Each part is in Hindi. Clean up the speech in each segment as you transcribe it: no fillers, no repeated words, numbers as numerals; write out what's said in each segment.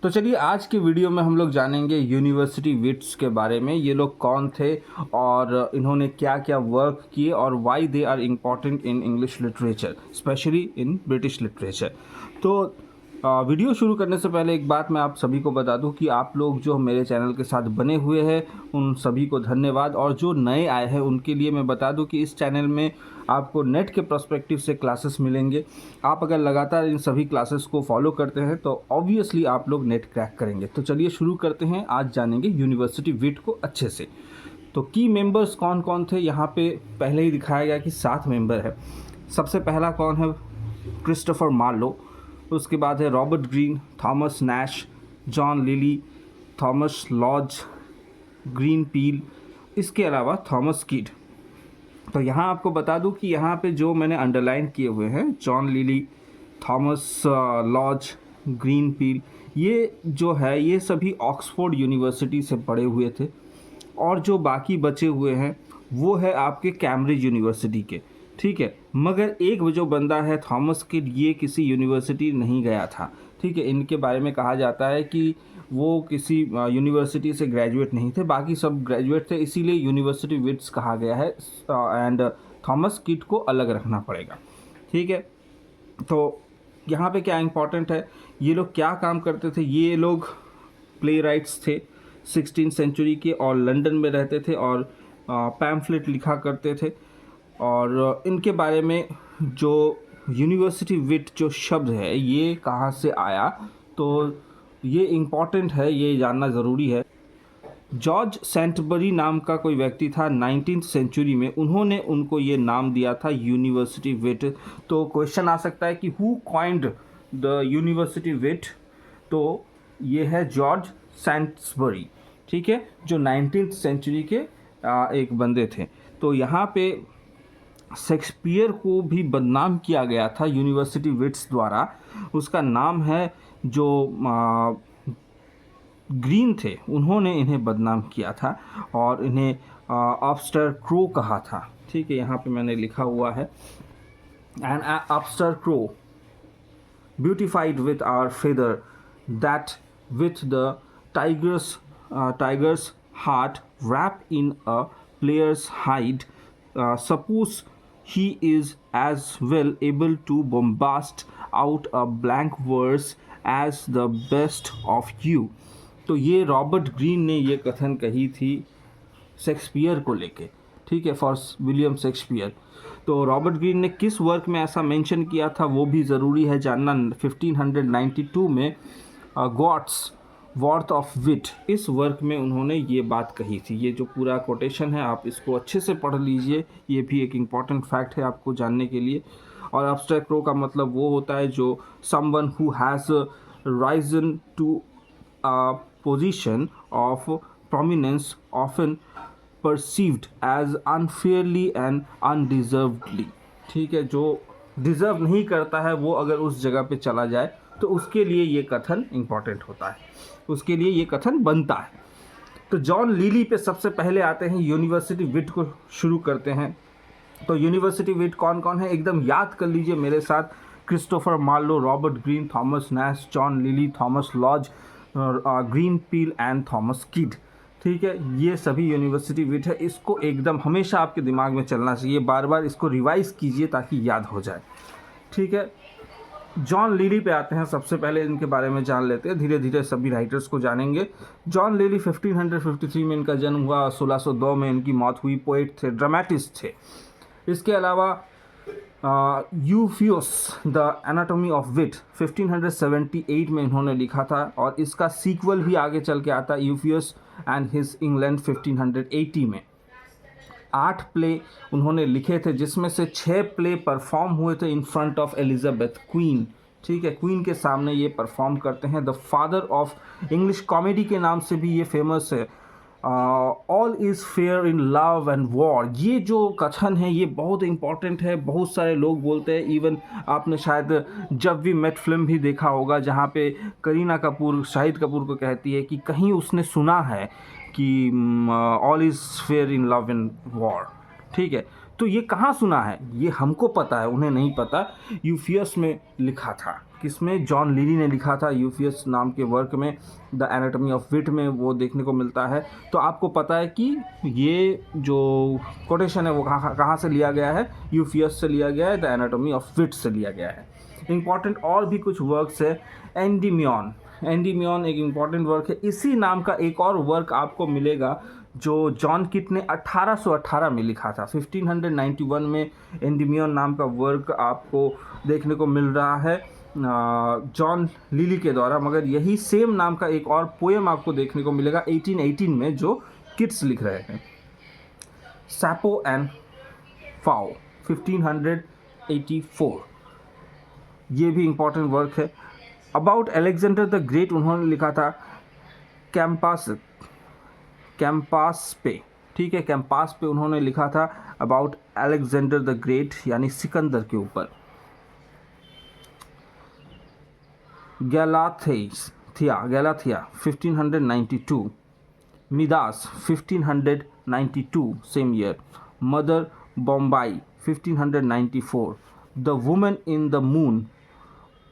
तो चलिए आज के वीडियो में हम लोग जानेंगे यूनिवर्सिटी विट्स के बारे में। ये लोग कौन थे और इन्होंने क्या क्या वर्क किए और why they are important in English literature, specially in British literature. तो वीडियो शुरू करने से पहले एक बात मैं आप सभी को बता दूं कि आप लोग जो मेरे चैनल के साथ बने हुए हैं उन सभी को धन्यवाद, और जो नए आए हैं उनके लिए मैं बता दूं कि इस चैनल में आपको नेट के पर्सपेक्टिव से क्लासेस मिलेंगे। आप अगर लगातार इन सभी क्लासेस को फॉलो करते हैं तो ऑब्वियसली आप लोग नेट क्रैक करेंगे। तो चलिए शुरू करते हैं, आज जानेंगे यूनिवर्सिटी विट को अच्छे से। तो की मेंबर्स कौन कौन थे, यहाँ पे पहले ही दिखाया गया कि 7 मेंबर है। सबसे पहला कौन है? Christopher Marlowe. उसके बाद है Robert Greene, Thomas Nashe, John Lyly, Thomas Lodge, Greene Peele, इसके अलावा थॉमस किड। तो यहाँ आपको बता दूं कि यहाँ पे जो मैंने अंडरलाइन किए हुए हैं, John Lyly, Thomas Lodge, Greene Peele, ये जो है ये सभी ऑक्सफोर्ड यूनिवर्सिटी से पढ़े हुए थे, और जो बाकी बचे हुए हैं वो है आपके कैम्ब्रिज यूनिवर्सिटी के। ठीक है, मगर एक वो जो बंदा है थॉमस किड, ये किसी यूनिवर्सिटी नहीं गया था। ठीक है, इनके बारे में कहा जाता है कि वो किसी यूनिवर्सिटी से ग्रेजुएट नहीं थे, बाकी सब ग्रेजुएट थे, इसीलिए यूनिवर्सिटी विट्स कहा गया है एंड थॉमस किड को अलग रखना पड़ेगा। ठीक है, तो यहाँ पे क्या इम्पोर्टेंट है, ये लोग क्या काम करते थे? ये लोग प्ले राइट्स थे 16th सेंचुरी के, और लंदन में रहते थे और पैम्फलेट लिखा करते थे। और इनके बारे में जो यूनिवर्सिटी विट जो शब्द है ये कहाँ से आया, तो ये इम्पॉर्टेंट है, ये जानना ज़रूरी है। जॉर्ज सेंटबरी नाम का कोई व्यक्ति था 19th सेंचुरी में, उन्होंने उनको ये नाम दिया था यूनिवर्सिटी विट। तो क्वेश्चन आ सकता है कि who coined the university wit, तो ये है जॉर्ज सेंटबरी। ठीक है, जो 19th सेंचुरी के एक बंदे थे। तो यहाँ पे शेक्सपियर को भी बदनाम किया गया था यूनिवर्सिटी विट्स द्वारा। उसका नाम है जो ग्रीन थे, उन्होंने इन्हें बदनाम किया था और इन्हें ऑब्स्टर क्रो कहा था। ठीक है, यहाँ पे मैंने लिखा हुआ है, an upstart crow beautified with our feathers that with the tiger's heart wrap in a player's hide, suppose he is as well able to bombast out a blank verse as the best of you। तो ये रॉबर्ट ग्रीन ने ये कथन कही थी शेक्सपियर को लेके। ठीक है, फॉर विलियम शेक्सपियर। तो रॉबर्ट ग्रीन ने किस वर्क में ऐसा मेंशन किया था वो भी ज़रूरी है जानना। 1592 में गॉड्स वर्थ ऑफ विट, इस वर्क में उन्होंने ये बात कही थी। ये जो पूरा कोटेशन है आप इसको अच्छे से पढ़ लीजिए, ये भी एक इम्पॉर्टेंट फैक्ट है आपको जानने के लिए। और एब्स्ट्रैक्ट रो का मतलब वो होता है जो someone who has risen to a position of prominence often perceived as unfairly and undeservedly. ठीक है, जो डिज़र्व नहीं करता है वो अगर उस जगह पे चला जाए तो उसके लिए ये कथन इम्पॉर्टेंट होता है, उसके लिए ये कथन बनता है। तो जॉन लीली पे सबसे पहले आते हैं, यूनिवर्सिटी विट को शुरू करते हैं। तो यूनिवर्सिटी विट कौन कौन है एकदम याद कर लीजिए मेरे साथ। Christopher Marlowe, Robert Greene, Thomas Nashe, John Lyly, Thomas Lodge, Greene Peele and Thomas Kyd. ठीक है, ये सभी यूनिवर्सिटी विट है। इसको एकदम हमेशा आपके दिमाग में चलना चाहिए, बार बार इसको रिवाइज कीजिए ताकि याद हो जाए। ठीक है, जॉन लिली पे आते हैं, सबसे पहले इनके बारे में जान लेते हैं, धीरे धीरे सभी राइटर्स को जानेंगे। जॉन लिली 1553 में इनका जन्म हुआ, 1602 में इनकी मौत हुई। पोइट थे, ड्रामेटिस्ट थे। इसके अलावा यूफियस द एनाटॉमी ऑफ विट 1578 में इन्होंने लिखा था, और इसका सीक्वल भी आगे चल के आता है, यूफियस एंड हिज इंग्लैंड 1580 में। 8 प्ले उन्होंने लिखे थे, जिसमें से 6 प्ले परफॉर्म हुए थे in front of Elizabeth queen. ठीक है, क्वीन के सामने ये परफॉर्म करते हैं। The father of English comedy के नाम से भी ये फेमस है। All is fair in love and war, ये जो कथन है ये बहुत इंपॉर्टेंट है, बहुत सारे लोग बोलते हैं। इवन आपने शायद जब वी मेट फिल्म भी देखा होगा, जहाँ पे करीना कपूर शाहिद कपूर को कहती है कि कहीं उसने सुना है कि all is fair in love and war. ठीक है, तो ये कहाँ सुना है, ये हमको पता है, उन्हें नहीं पता। यूफियस में लिखा था, किसमें, जॉन लिली ने लिखा था यूफियस नाम के वर्क में, द एनाटॉमी ऑफ विट में वो देखने को मिलता है। तो आपको पता है कि ये जो कोटेशन है वो कहाँ कहाँ से लिया गया है, यूफियस से लिया गया है, द एनाटॉमी ऑफ विट से लिया गया है। इम्पॉर्टेंट और भी कुछ वर्क्स है, एंडीमियन, एंडीमियन एक इम्पॉर्टेंट वर्क है। इसी नाम का एक और वर्क आपको मिलेगा जो जॉन किट ने 1818 में लिखा था। 1591 में एंडीमियन नाम का वर्क आपको देखने को मिल रहा है जॉन लिली के द्वारा, मगर यही सेम नाम का एक और पोएम आपको देखने को मिलेगा 1818 में जो किट्स लिख रहे हैं, सैपो एंड फाओ, 1584। ये भी इम्पॉर्टेंट वर्क है। अबाउट अलेक्जेंडर द ग्रेट उन्होंने लिखा था कैंपास पे, ठीक है, कैंपास पे उन्होंने लिखा था अबाउट अलेक्जेंडर द ग्रेट, यानी सिकंदर के ऊपर। Galathea 1592, Midas 1592 same year, Mother Bombie 1594, the woman in the moon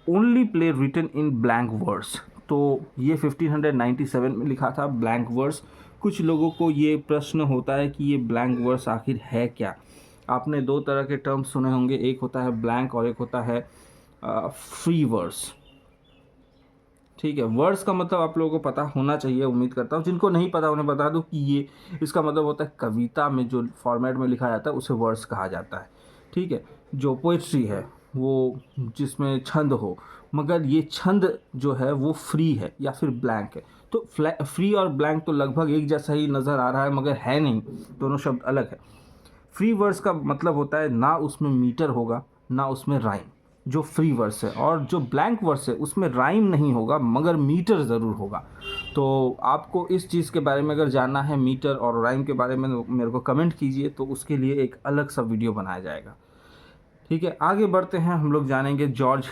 only play written in blank verse. तो ये 1597 में लिखा था, ब्लैंक वर्स। कुछ लोगों को ये प्रश्न होता है कि ये ब्लैंक वर्स आखिर है क्या। आपने दो तरह के टर्म सुने होंगे, एक होता है ब्लैंक और एक होता है फ्री वर्स, ठीक है। वर्स का मतलब आप लोगों को पता होना चाहिए, उम्मीद करता हूँ। जिनको नहीं पता उन्हें बता दूँ कि ये इसका मतलब होता है कविता में जो फॉर्मेट में लिखा जाता है उसे वर्स कहा जाता है, ठीक है। जो पोइट्री है वो जिसमें छंद हो, मगर ये छंद जो है वो फ्री है या फिर ब्लैंक है। तो फ्री और ब्लैंक तो लगभग एक जैसा ही नज़र आ रहा है, मगर है नहीं, दोनों शब्द अलग है। फ्री वर्स का मतलब होता है ना उसमें मीटर होगा ना उसमें राइम, जो फ्री वर्स है, और जो ब्लैंक वर्स है उसमें राइम नहीं होगा मगर मीटर ज़रूर होगा। तो आपको इस चीज़ के बारे में अगर जानना है, मीटर और राइम के बारे में, मेरे को कमेंट कीजिए, तो उसके लिए एक अलग सा वीडियो बनाया जाएगा, ठीक है। आगे बढ़ते हैं, हम लोग जानेंगे जॉर्ज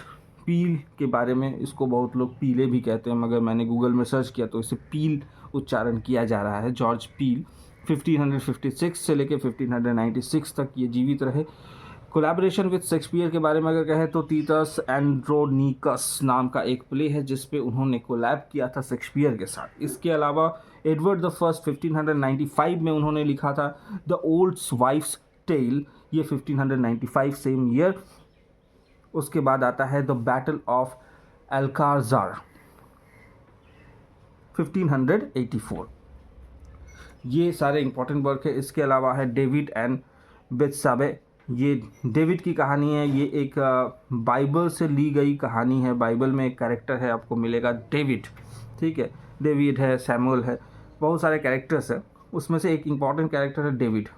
पील के बारे में। इसको बहुत लोग पीले भी कहते हैं, मगर मैंने गूगल में सर्च किया तो इसे पील उच्चारण किया जा रहा है। जॉर्ज पील 1556 से लेकर 1596 तक ये जीवित रहे। कोलैबोरेशन विद शेक्सपियर के बारे में अगर कहें तो तीतस एंड्रोनिकस नाम का एक प्ले है जिस पे उन्होंने कोलैब किया था शेक्सपियर के साथ। इसके अलावा एडवर्ड द फर्स्ट 1595 में उन्होंने लिखा था द ओल्ड वाइफ्स टेल, ये 1595 सेम ईयर। उसके बाद आता है द बैटल ऑफ अल्काजार 1584। ये सारे इंपॉर्टेंट वर्क है। इसके अलावा है डेविड एंड बेथसाबे, ये डेविड की कहानी है। ये एक बाइबल से ली गई कहानी है। बाइबल में एक कैरेक्टर है, आपको मिलेगा डेविड, ठीक है। डेविड है, सैमुअल है, बहुत सारे कैरेक्टर्स है, उसमें से एक इम्पॉर्टेंट कैरेक्टर है डेविड।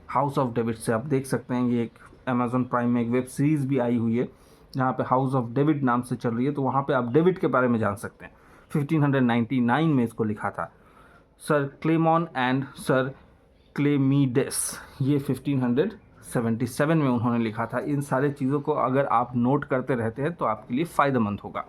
हाउस ऑफ डेविड से आप देख सकते हैं, ये एक अमेज़ॉन प्राइम में एक वेब सीरीज़ भी आई हुई है जहाँ पे हाउस ऑफ डेविड नाम से चल रही है, तो वहाँ पे आप डेविड के बारे में जान सकते हैं। 1599 में इसको लिखा था। सर क्लेमॉन एंड सर क्लेमीडेस, ये 1577 में उन्होंने लिखा था। इन सारे चीज़ों को अगर आप नोट करते रहते हैं तो आपके लिए फ़ायदेमंद होगा।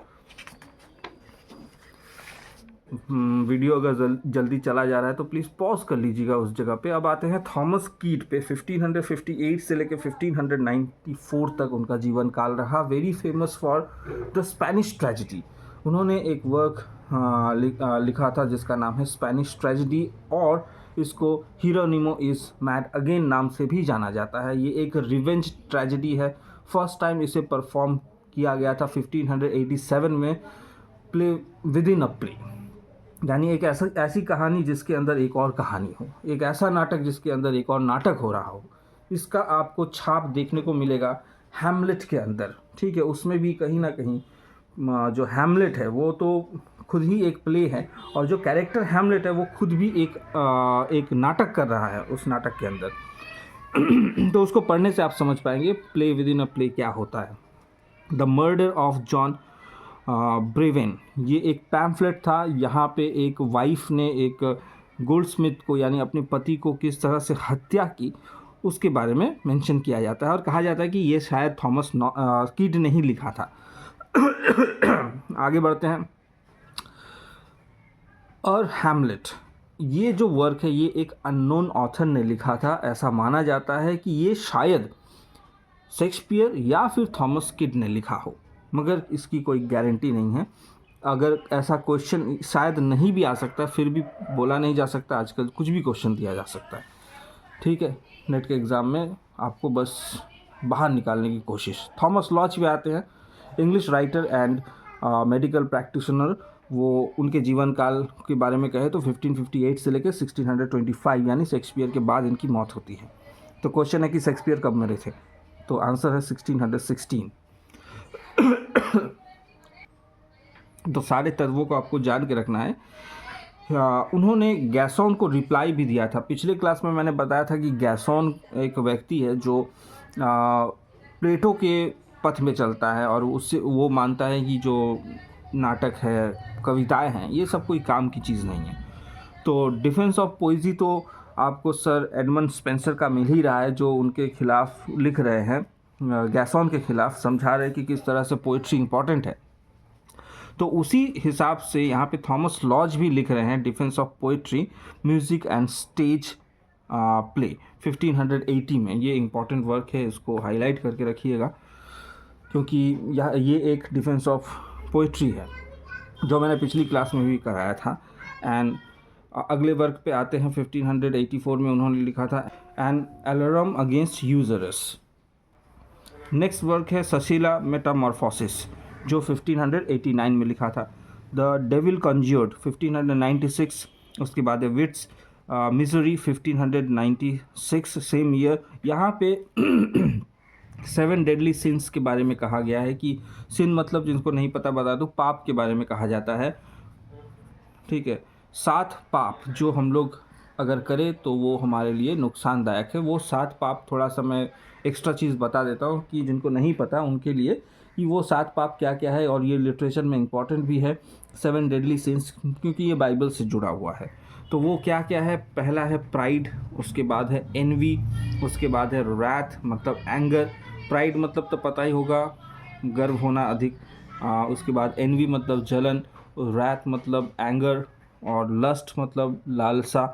वीडियो अगर जल्दी चला जा रहा है तो प्लीज़ पॉज कर लीजिएगा उस जगह पे। अब आते हैं थॉमस कीट पे। 1558 से लेकर 1594 तक उनका जीवन काल रहा। Very famous for the Spanish tragedy. उन्होंने एक वर्क लिखा था जिसका नाम है स्पेनिश ट्रेजिडी, और इसको हीरोनिमो इज़ मैड अगेन नाम से भी जाना जाता है। ये एक रिवेंज ट्रेजिडी है। फर्स्ट टाइम इसे परफॉर्म किया गया था 1587 में, play with in a play, यानी एक ऐसी कहानी जिसके अंदर एक और कहानी हो, एक ऐसा नाटक जिसके अंदर एक और नाटक हो रहा हो। इसका आपको छाप देखने को मिलेगा हैमलेट के अंदर, ठीक है। उसमें भी कहीं ना कहीं जो हैमलेट है वो तो खुद ही एक प्ले है, और जो कैरेक्टर हैमलेट है वो खुद भी एक नाटक कर रहा है उस नाटक के अंदर। तो उसको पढ़ने से आप समझ पाएंगे play with in a play क्या होता है। द मर्डर ऑफ जॉन ब्रेवेन, ये एक पैम्फलेट था। यहाँ पे एक वाइफ ने एक गोल्डस्मिथ को, यानी अपने पति को किस तरह से हत्या की उसके बारे में मेंशन किया जाता है, और कहा जाता है कि ये शायद थॉमस कीट ने ही लिखा था। आगे बढ़ते हैं। और हैमलेट, ये जो वर्क है ये एक अननोन ऑथर ने लिखा था। ऐसा माना जाता है कि ये शायद शेक्सपियर या फिर थॉमस किड ने लिखा हो, मगर इसकी कोई गारंटी नहीं है। अगर ऐसा क्वेश्चन शायद नहीं भी आ सकता, फिर भी बोला नहीं जा सकता, आजकल कुछ भी क्वेश्चन दिया जा सकता है। ठीक है, नेट के एग्ज़ाम में आपको बस बाहर निकालने की कोशिश। थॉमस लॉच भी आते हैं, English writer and medical practitioner. वो उनके जीवन काल के बारे में कहे तो 1558 से लेकर 1625, यानी शेक्सपियर के बाद इनकी मौत होती है। तो क्वेश्चन है कि शेक्सपियर कब मरे थे, तो आंसर है 1616। तो सारे तत्वों को आपको जान के रखना है। उन्होंने गैसोन को रिप्लाई भी दिया था। पिछले क्लास में मैंने बताया था कि गैसोन एक व्यक्ति है जो प्लेटो के पथ में चलता है और उससे वो मानता है कि जो नाटक है, कविताएं हैं, ये सब कोई काम की चीज़ नहीं है। तो डिफेंस ऑफ पोइजी तो आपको सर एडमंड स्पेंसर का मिल ही रहा है, जो उनके खिलाफ लिख रहे हैं, गैसोन के खिलाफ समझा रहे हैं कि किस तरह से पोइट्री इंपॉर्टेंट है। तो उसी हिसाब से यहाँ पे थॉमस लॉज भी लिख रहे हैं defence of poetry, music and stage play 1580 में। ये इम्पॉर्टेंट वर्क है, इसको हाईलाइट करके रखिएगा, क्योंकि ये एक डिफेंस ऑफ पोइट्री है जो मैंने पिछली क्लास में भी कराया था। एंड अगले वर्क पे आते हैं। 1584 में उन्होंने लिखा था an alarm against usurers. Next work है सशीला मेटामॉर्फोसिस, जो 1589 में लिखा था। The devil conjured 1596। उसके बाद है विट्स मिजरी 1596, सेम ईयर। यहाँ पे 7 डेडली सिंस के बारे में कहा गया है कि सिन मतलब, जिनको नहीं पता बता दूँ, पाप के बारे में कहा जाता है। ठीक है, 7 पाप जो हम लोग अगर करें तो वो हमारे लिए नुकसानदायक है। वो 7 पाप थोड़ा सा मैं एक्स्ट्रा चीज़ बता देता हूँ कि जिनको नहीं पता उनके लिए, कि वो 7 पाप क्या क्या है, और ये लिटरेचर में इम्पॉर्टेंट भी है। 7 डेडली सिंस, क्योंकि ये बाइबल से जुड़ा हुआ है। तो वो क्या क्या है? पहला है प्राइड, उसके बाद है एनवी, उसके बाद है रैथ मतलब एंगर। प्राइड मतलब तो पता ही होगा, गर्व होना अधिक। उसके बाद एनवी मतलब जलन, रैथ मतलब एंगर, और लस्ट मतलब लालसा।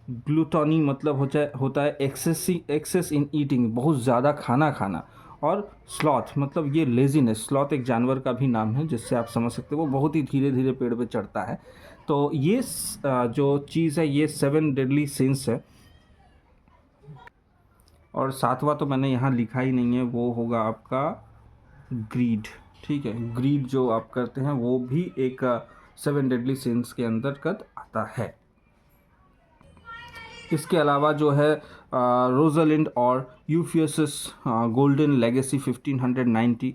ग्लूटोनी मतलब होता है एक्सेस इन ईटिंग, बहुत ज़्यादा खाना खाना। और स्लॉथ मतलब ये लेजीनेस। स्लॉथ एक जानवर का भी नाम है, जिससे आप समझ सकते हो वो बहुत ही धीरे धीरे पेड़ पे चढ़ता है। तो ये जो चीज़ है ये 7 डेडली सिंस है। और 7वां तो मैंने यहाँ लिखा ही नहीं है, वो होगा आपका ग्रीड। ठीक है, ग्रीड जो आप करते हैं वो भी एक 7 डेडली सिंस के अंतर्गत आता है। इसके अलावा जो है रोजालिंड और यूफियसस गोल्डन लेगेसी 1590।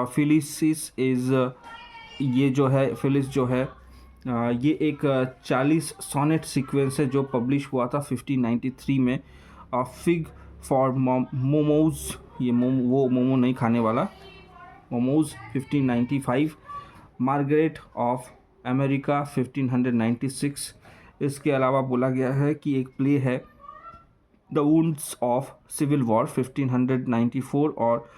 फिलिसिस इज़, ये जो है फिलिस जो है ये एक 40 सोनेट सीक्वेंस है जो पब्लिश हुआ था 1593 में। फिग फॉर मोमोज, ये वो मोमो नहीं खाने वाला, मोमोज 1595। Margaret of America 1596। इसके अलावा बोला गया है कि एक प्ले है the wounds of civil war 1594, और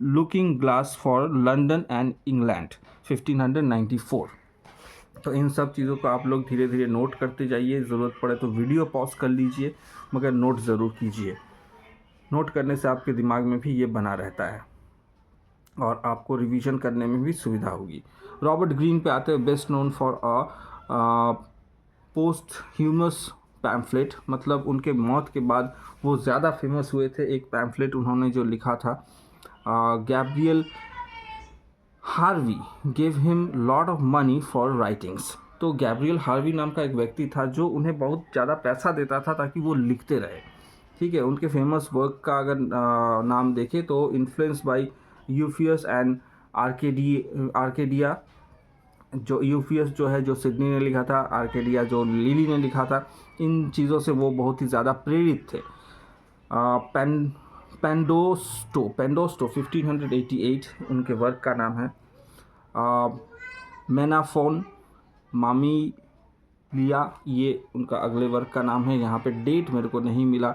looking glass for London and England 1594। तो इन सब चीज़ों को आप लोग धीरे धीरे नोट करते जाइए। ज़रूरत पड़े तो वीडियो पॉज कर लीजिए, मगर नोट ज़रूर कीजिए। नोट करने से आपके दिमाग में भी ये बना रहता है और आपको रिवीजन करने में भी सुविधा होगी। रॉबर्ट ग्रीन पे आते हैं, best known for post humus pamphlet, मतलब उनके मौत के बाद वो ज़्यादा फेमस हुए थे। एक पैम्फलेट उन्होंने जो लिखा था, Gabriel Harvey gave him lot of money for writings. तो गैब्रियल हार्वी नाम का एक व्यक्ति था जो उन्हें बहुत ज़्यादा पैसा देता था ताकि वो लिखते रहे। ठीक है, उनके फेमस वर्क का अगर नाम देखें तो इन्फ्लुएंस बाय यूफियस एंड आर्केडिया। जो यूफियस जो है जो सिडनी ने लिखा था, आर्केडिया जो लिली ने लिखा था, इन चीज़ों से वो बहुत ही ज़्यादा प्रेरित थे। पेंडोस्टो 1588 उनके वर्क का नाम है। मेनाफोन मामी लिया, ये उनका अगले वर्क का नाम है। यहाँ पे डेट मेरे को नहीं मिला।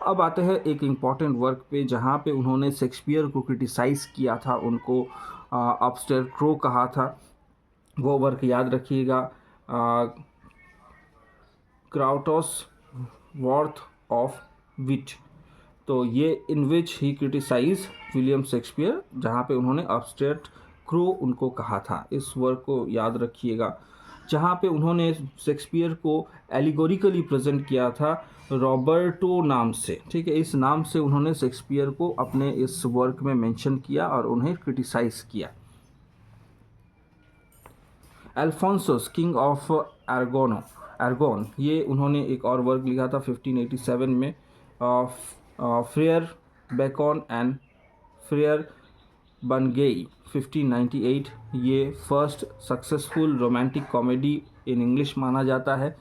अब आते हैं एक इम्पॉर्टेंट वर्क पे जहाँ पे उन्होंने शेक्सपियर को क्रिटिसाइज़ किया था, उनको अपस्टेयर क्रो कहा था। वो वर्क याद रखिएगा, क्राउटस वर्थ ऑफ विट। तो ये इन विच ही क्रिटिसाइज विलियम शेक्सपियर, जहाँ पे उन्होंने अपस्टेट क्रो उनको कहा था। इस वर्क को याद रखिएगा, जहाँ पे उन्होंने शेक्सपियर को एलिगोरिकली प्रेजेंट किया था रॉबर्टो नाम से। ठीक है, इस नाम से उन्होंने शेक्सपियर को अपने इस वर्क में मेंशन किया और उन्हें क्रिटिसाइज किया। अल्फोंसस किंग ऑफ एर्गोन, ये उन्होंने एक और वर्क लिखा था 1587 में। फ्रेयर बेकॉन एंड फ्रेयर बनगेई 1598, ये first successful romantic comedy in English माना जाता है।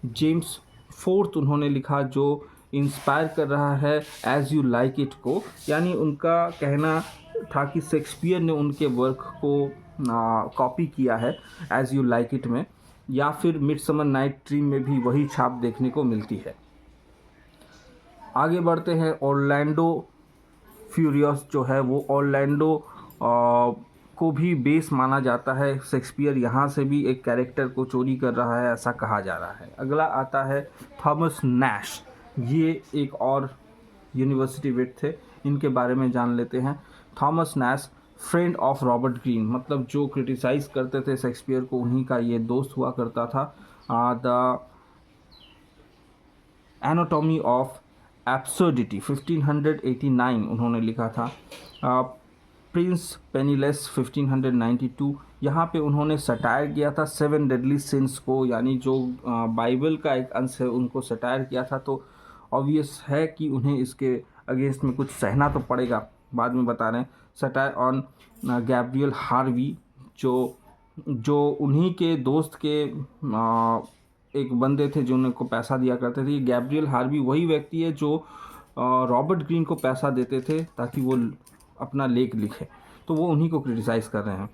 जेम्स फोर्थ उन्होंने लिखा, जो इंस्पायर कर रहा है एज यू लाइक इट को, यानी उनका कहना था कि शेक्सपियर ने उनके वर्क को कॉपी किया है एज यू लाइक इट में, या फिर मिडसमर नाइट ड्रीम में भी वही छाप देखने को मिलती है। आगे बढ़ते हैं। ऑरलैंडो फ्यूरियस जो है वो ऑरलैंडो को भी बेस माना जाता है। शेक्सपियर यहाँ से भी एक कैरेक्टर को चोरी कर रहा है, ऐसा कहा जा रहा है। अगला आता है थॉमस नैश, ये एक और यूनिवर्सिटी विट थे, इनके बारे में जान लेते हैं। Thomas Nash friend of Robert Greene, मतलब जो क्रिटिसाइज़ करते थे शेक्सपियर को, उन्हीं का ये दोस्त हुआ करता था। द एनाटॉमी ऑफ एब्सर्डिटी 1589 उन्होंने लिखा था। प्रिंस पेनीलेस 1592, यहाँ पे उन्होंने सटायर किया था 7 डेडली सिंस को, यानी जो बाइबल का एक अंश है उनको सटायर किया था। तो ऑब्वियस है कि उन्हें इसके अगेंस्ट में कुछ सहना तो पड़ेगा, बाद में बता रहे हैं। सटायर ऑन गैब्रियल हार्वी, जो उन्हीं के दोस्त के एक बंदे थे जो उनको पैसा दिया करते थे। गैब्रियल हार्वी वही व्यक्ति है जो रॉबर्ट ग्रीन को पैसा देते थे ताकि वो अपना लेख लिखे, तो वो उन्हीं को क्रिटिसाइज़ कर रहे हैं।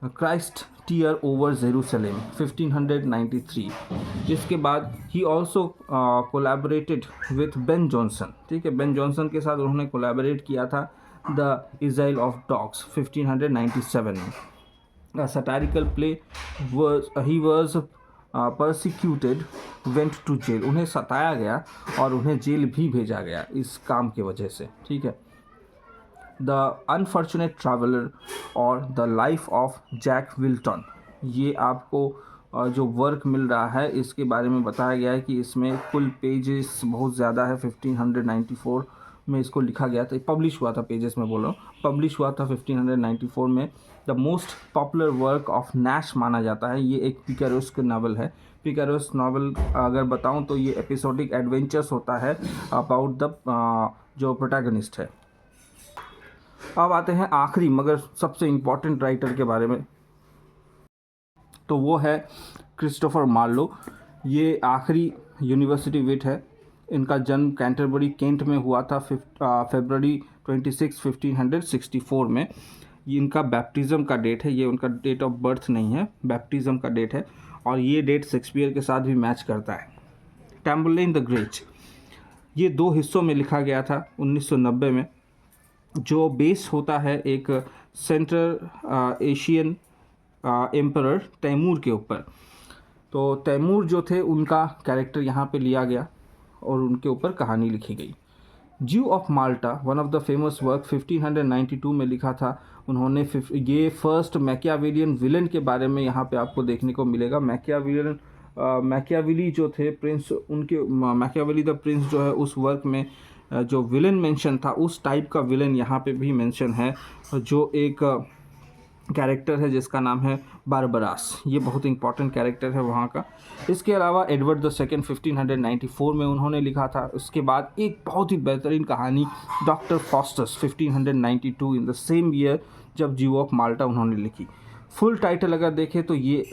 क्राइस्ट टीयर ओवर जेरूसलेम 1593, जिसके बाद he also collaborated with Ben Jonson. ठीक है, बेन जॉनसन के साथ उन्होंने कोलैबोरेट किया था द इज़राइल ऑफ डॉग्स 1597 में। Satirical play he was persecuted went to jail, उन्हें सताया गया और उन्हें जेल भी भेजा गया इस काम की वजह से। ठीक है। द अनफॉर्चुनेट ट्रैवलर और the life of Jack Wilton, ये आपको जो वर्क मिल रहा है इसके बारे में बताया गया है कि इसमें कुल पेजेस बहुत ज़्यादा है। 1594 में इसको लिखा गया था, पब्लिश हुआ था, पेजेस में बोल रहा हूँ, पब्लिश हुआ था 1594 में। The most popular work of Nash माना जाता है। ये एक पिकारोस का नावल है। पिकारोस नावल अगर बताऊं तो ये एपिसोडिक एडवेंचर्स होता है अबाउट द जो प्रोटैगनिस्ट है। अब आते हैं आखिरी मगर सबसे इम्पॉर्टेंट राइटर के बारे में, तो वो है क्रिस्टोफर मार्लो। ये आखिरी यूनिवर्सिटी विट है। इनका जन्म कैंटरबरी केंट में हुआ था फरवरी 26, 1564 में। ये इनका बैप्टिज़म का डेट है, ये उनका डेट ऑफ बर्थ नहीं है, बैप्टिज़म का डेट है, और ये डेट शेक्सपियर के साथ भी मैच करता है। टैम्बरलेन द ग्रेट, ये 2 हिस्सों में लिखा गया था 1990 में, जो बेस होता है एक सेंट्रल एशियन एम्परर तैमूर के ऊपर। तो तैमूर जो थे उनका कैरेक्टर यहाँ पे लिया गया और उनके ऊपर कहानी लिखी गई। ज्यू of Malta, one of the famous work 1592 में लिखा था उन्होंने। ये फर्स्ट मैकियावेलियन विलन के बारे में यहाँ पे आपको देखने को मिलेगा। मैकियावेली जो थे प्रिंस, उनके मैकियावेली द प्रिंस जो है उस वर्क में जो विलन मेंशन था उस टाइप का विलन यहाँ पे भी मेंशन है, जो एक कैरेक्टर है जिसका नाम है बारबरास। ये बहुत इंपॉर्टेंट कैरेक्टर है वहाँ का। इसके अलावा एडवर्ड द सेकंड 1594 में उन्होंने लिखा था। उसके बाद एक बहुत ही बेहतरीन कहानी doctor Faustus 1592 in the same year जब ज्यू ऑफ माल्टा उन्होंने लिखी। फुल टाइटल अगर देखें तो ये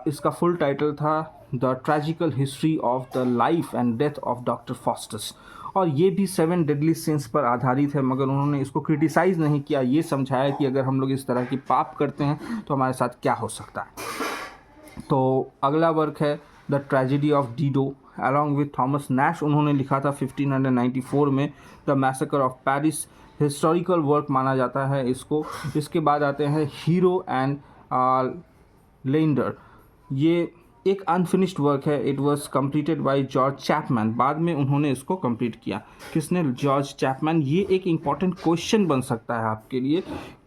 इसका फुल टाइटल था the tragical history of the life and death of Doctor Faustus, और ये भी 7 डेडली सिंस पर आधारित है, मगर उन्होंने इसको क्रिटिसाइज़ नहीं किया, ये समझाया कि अगर हम लोग इस तरह की पाप करते हैं तो हमारे साथ क्या हो सकता है। तो अगला वर्क है the tragedy of Dido along with Thomas Nash, उन्होंने लिखा था 1594 में। The massacre of Paris, historical work माना जाता है इसको। इसके बाद आते हैं हीरो एंड लेंडर ये एक अनफिनिश्ड वर्क है। It was completed by George Chapman. बाद में उन्होंने इसको कंप्लीट किया। किसने? George Chapman. ये एक इम्पॉर्टेंट क्वेश्चन बन सकता है आपके लिए,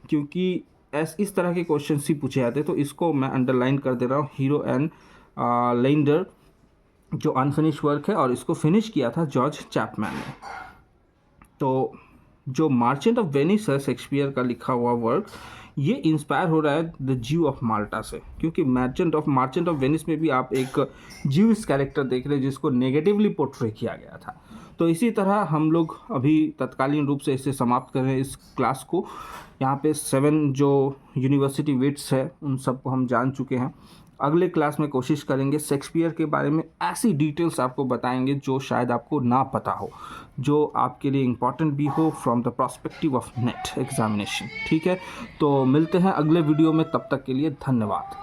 क्योंकि इस तरह के क्वेश्चन ही पूछे जाते हैं। तो इसको मैं अंडरलाइन कर दे रहा हूँ, हीरो एंड लेंडर, जो अनफिनिश वर्क है, और इसको फिनिश किया था जॉर्ज चैपमैन ने। तो जो मार्चेंट ऑफ वेनिस है, शेक्सपियर का लिखा हुआ वर्क, ये इंस्पायर हो रहा है द ज्यू ऑफ माल्टा से, क्योंकि मार्चेंट ऑफ वेनिस में भी आप एक ज्यूइश कैरेक्टर देख रहे हैं जिसको नेगेटिवली पोर्ट्रे किया गया था। तो इसी तरह हम लोग अभी तत्कालीन रूप से इसे समाप्त कर रहे हैं इस क्लास को। यहाँ पे 7 जो यूनिवर्सिटी विट्स है उन सबको हम जान चुके हैं। अगले क्लास में कोशिश करेंगे शेक्सपियर के बारे में ऐसी डिटेल्स आपको बताएंगे जो शायद आपको ना पता हो, जो आपके लिए इम्पॉर्टेंट भी हो from the perspective of net examination. ठीक है, तो मिलते हैं अगले वीडियो में, तब तक के लिए धन्यवाद।